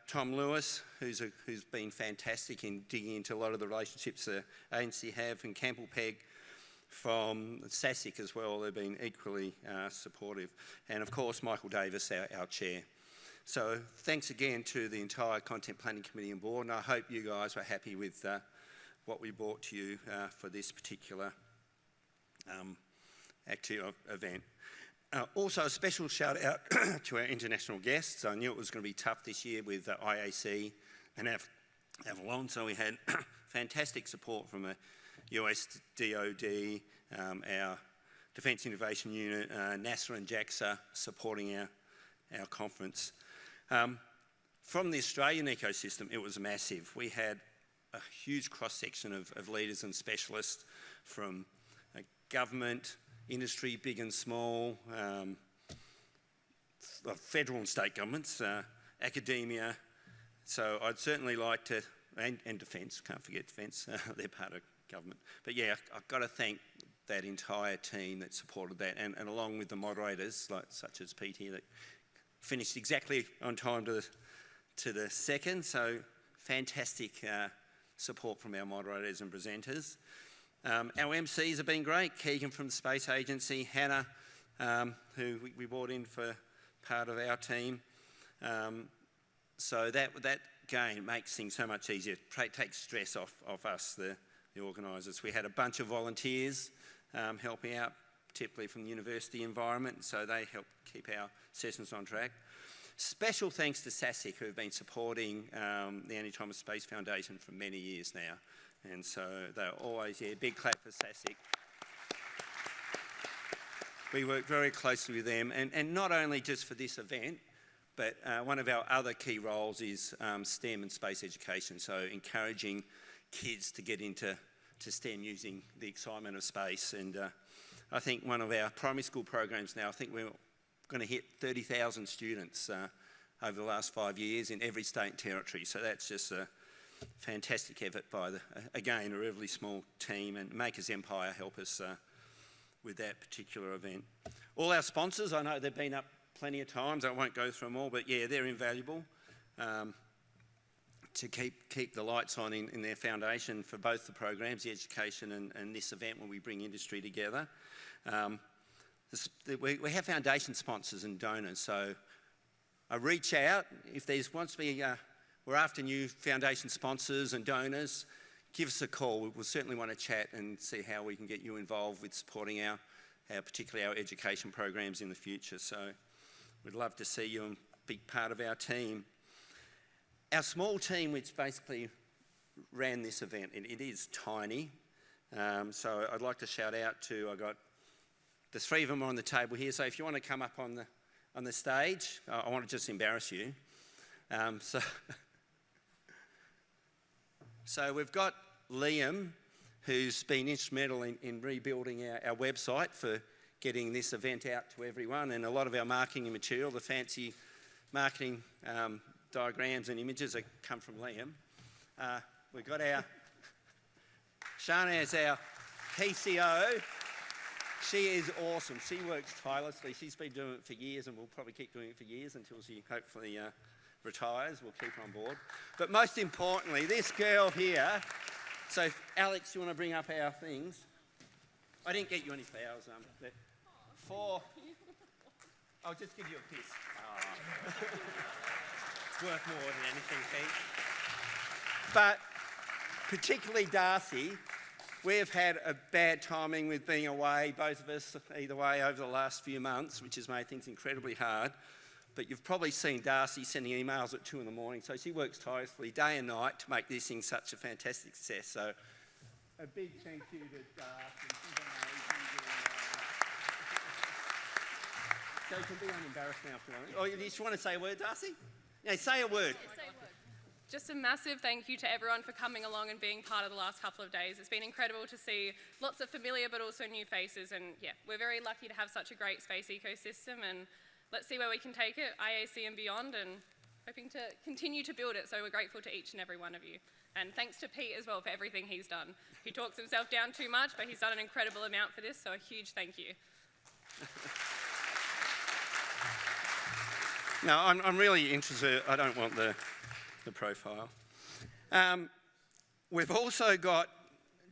Tom Lewis, who's been fantastic in digging into a lot of the relationships the agency have, and Campbell Pegg from SASIC as well. They've been equally supportive. And of course, Michael Davis, our chair. So thanks again to the entire Content Planning Committee and board, and I hope you guys were happy with what we brought to you for this particular event. Also, a special shout out to our international guests. I knew it was going to be tough this year with IAC and Avalon, so we had fantastic support from a US DOD, our Defence Innovation Unit, NASA and JAXA supporting our conference. From the Australian ecosystem, it was massive. We had a huge cross-section of leaders and specialists from government, industry, big and small, federal and state governments, academia. So I'd certainly like to, and defence, can't forget defence, they're part of government. But yeah, I've got to thank that entire team that supported that, and along with the moderators, such as Pete here, that finished exactly on time to the second. So fantastic support from our moderators and presenters. Our MCs have been great. Keegan from the Space Agency, Hannah, who we brought in for part of our team. So that again makes things so much easier. It takes stress off us, the organisers. We had a bunch of volunteers helping out, particularly from the university environment, so they help keep our sessions on track. Special thanks to SASIC, who have been supporting the Andy Thomas Space Foundation for many years now. And so they're always, big clap for SASIC. We work very closely with them, and not only just for this event, but one of our other key roles is STEM and space education, so encouraging kids to get into STEM using the excitement of space. And I think one of our primary school programs now, I think we're going to hit 30,000 students over the last 5 years in every state and territory. So that's just a fantastic effort by, again, a relatively small team, and Makers Empire help us with that particular event. All our sponsors, I know they've been up plenty of times. I won't go through them all, but yeah, they're invaluable. to keep the lights on in their foundation for both the programs, the education and this event when we bring industry together. We have foundation sponsors and donors, so I reach out if there's wants to be. We're after new foundation sponsors and donors. Give us a call. We'll certainly want to chat and see how we can get you involved with supporting particularly our education programs in the future. So we'd love to see you and be part of our team. Our small team, which basically ran this event, it is tiny. So I'd like to shout out to, I've got the three of them on the table here. So if you want to come up on the stage, I want to just embarrass you. So we've got Liam, who's been instrumental in rebuilding our website for getting this event out to everyone, and a lot of our marketing material, the fancy marketing diagrams and images that come from Liam. We've got our Shana as our PCO. She is awesome. She works tirelessly. She's been doing it for years and will probably keep doing it for years until she hopefully retires. We'll keep her on board. But most importantly, this girl here. So, Alex, you want to bring up our things? I didn't get you any flowers. I'll just give you a kiss. Oh. It's worth more than anything, Pete. But particularly Darcy, we've had a bad timing with being away, both of us, either way, over the last few months, which has made things incredibly hard. But you've probably seen Darcy sending emails at 2 in the morning, so she works tirelessly day and night to make this thing such a fantastic success. So a big thank you to Darcy. She's amazing. So you can be unembarrassed now if you want. Or you just want to say a word, Darcy? Yeah, say a word. Just a massive thank you to everyone for coming along and being part of the last couple of days. It's been incredible to see lots of familiar but also new faces, and yeah, we're very lucky to have such a great space ecosystem, and let's see where we can take it, IAC and beyond, and hoping to continue to build it. So we're grateful to each and every one of you. And thanks to Pete as well for everything he's done. He talks himself down too much, but he's done an incredible amount for this, so a huge thank you. No, I'm really interested. I don't want the profile. We've also got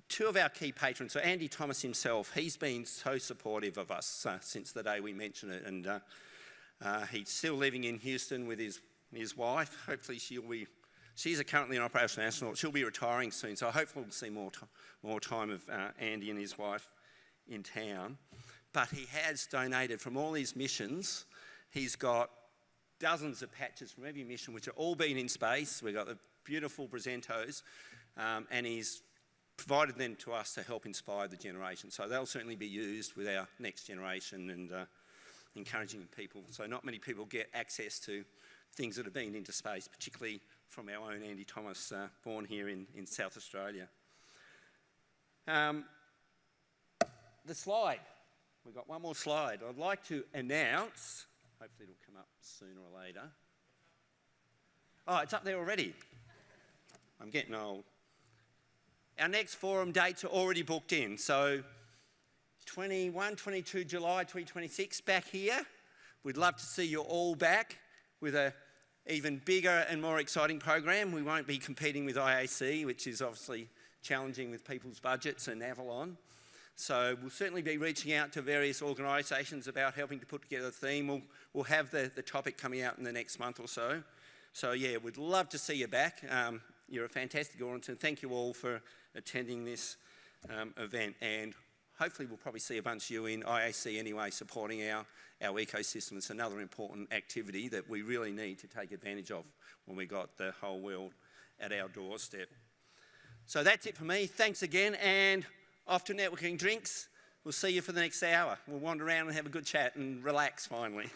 two of our key patrons. So Andy Thomas himself, he's been so supportive of us since the day we mentioned it, and he's still living in Houston with his wife. Hopefully she's currently an operational astronaut. She'll be retiring soon, so hopefully we'll see more time of Andy and his wife in town. But he has donated from all his missions. He's got dozens of patches from every mission, which are all been in space. We've got the beautiful Presentos, and he's provided them to us to help inspire the generation. So they'll certainly be used with our next generation and encouraging people. So not many people get access to things that have been into space, particularly from our own Andy Thomas, born here in South Australia. The slide. We've got one more slide. I'd like to announce, hopefully it'll come up sooner or later. Oh, it's up there already. I'm getting old. Our next forum dates are already booked in. So 21, 22 July 2026, back here. We'd love to see you all back with an even bigger and more exciting program. We won't be competing with IAC, which is obviously challenging with people's budgets, and Avalon. So we'll certainly be reaching out to various organisations about helping to put together a theme. We'll have the topic coming out in the next month or so. So yeah, we'd love to see you back. You're a fantastic audience, and thank you all for attending this event. And hopefully we'll probably see a bunch of you in IAC anyway, supporting our ecosystem. It's another important activity that we really need to take advantage of when we got the whole world at our doorstep. So that's it for me. Thanks again, and off to networking drinks. We'll see you for the next hour. We'll wander around and have a good chat and relax finally.